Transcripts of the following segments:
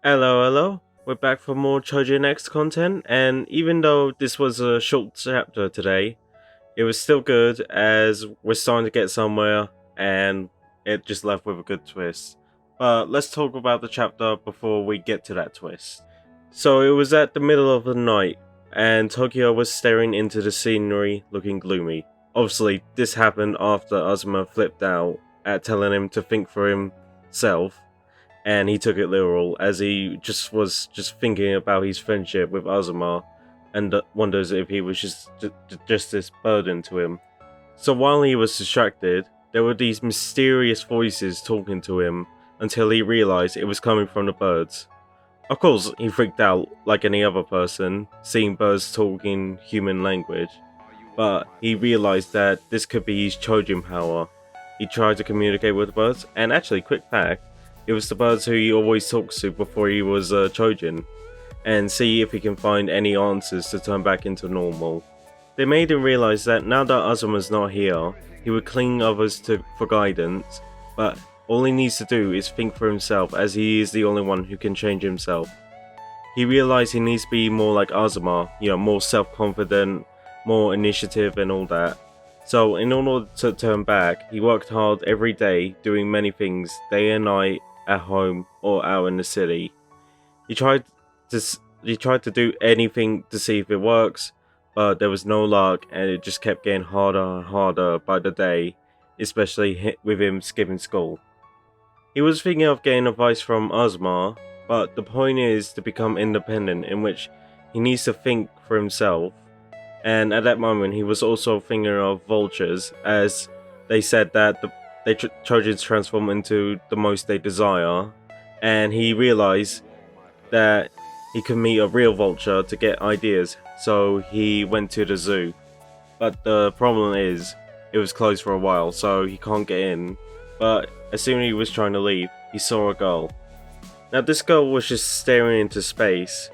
Hello. We're back for more Choujin X content, and even though this was a short chapter today, it was still good as we're starting to get somewhere, and it just left with a good twist. But let's talk about the chapter before we get to that twist. So it was at the middle of the night, and Tokyo was staring into the scenery looking gloomy. Obviously, this happened after Azuma flipped out at telling him to think for himself, and he took it literal as he was thinking about his friendship with Azuma and wonders if he was just this burden to him. So while he was distracted, there were these mysterious voices talking to him until he realized it was coming from the birds. Of course, he freaked out like any other person, seeing birds talking human language, but he realized that this could be his Choujin power. He tried to communicate with the birds, and actually, quick fact, it was the birds who he always talks to before he was Choujin, and see if he can find any answers to turn back into normal. They made him realize that now that Azuma's not here, he would cling others for guidance, but all he needs to do is think for himself as he is the only one who can change himself. He realized he needs to be more like Azuma, more self-confident, more initiative and all that. So in order to turn back, he worked hard every day, doing many things, day and night, at home or out in the city. He tried to do anything to see if it works, but there was no luck, and it just kept getting harder and harder by the day, especially with him skipping school. He was thinking of getting advice from Azuma, but the point is to become independent, in which he needs to think for himself. And at that moment, he was also thinking of vultures, as they said that the Choujins transform into the most they desire, and he realized that he could meet a real vulture to get ideas, so he went to the zoo. But the problem is, it was closed for a while, so he can't get in. But as soon as he was trying to leave, he saw a girl. Now this girl was just staring into space,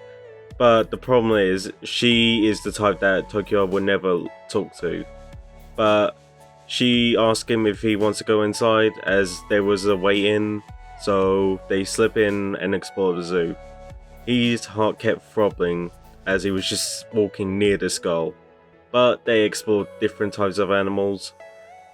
but the problem is, she is the type that Tokyo would never talk to. But she asked him if he wants to go inside, as there was a way in, so they slip in and explore the zoo. His heart kept throbbing as he was just walking near this girl. But they explored different types of animals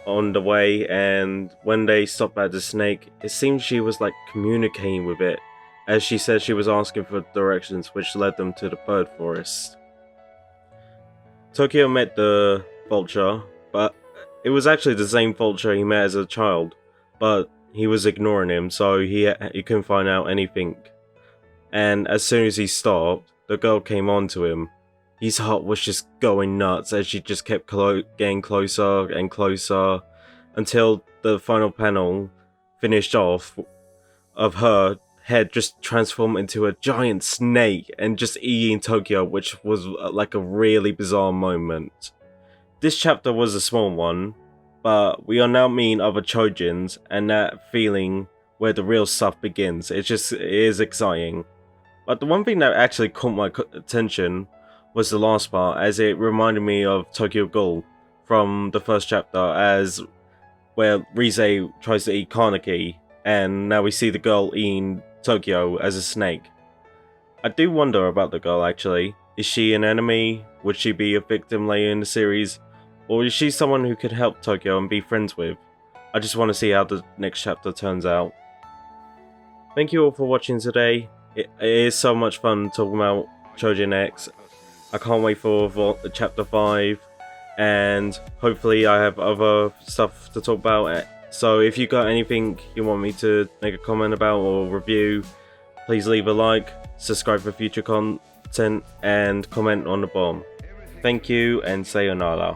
on the way, and when they stopped at the snake, it seemed she was like communicating with it, as she said she was asking for directions, which led them to the bird forest. Tokyo met the vulture, but it was actually the same vulture he met as a child, but he was ignoring him, so he couldn't find out anything. And as soon as he stopped, the girl came on to him. His heart was just going nuts as she just kept getting closer and closer, until the final panel finished off of her head just transformed into a giant snake and just eating Tokyo, which was like a really bizarre moment. This chapter was a small one, but we are now meeting other Choujins, and that feeling where the real stuff begins. It is exciting. But the one thing that actually caught my attention was the last part, as it reminded me of Tokyoghoul from the first chapter, as where Rise tries to eat Kaneki, and now we see the girl eating Tokyo as a snake. I do wonder about the girl actually. Is she an enemy? Would she be a victim later in the series? Or is she someone who could help Tokyo and be friends with? I just want to see how the next chapter turns out. Thank you all for watching today. It is so much fun talking about Choujin X. I can't wait for chapter 5, and hopefully I have other stuff to talk about. So if you got anything you want me to make a comment about or review, please leave a like, subscribe for future content, and comment on the bottom. Thank you, and sayonara.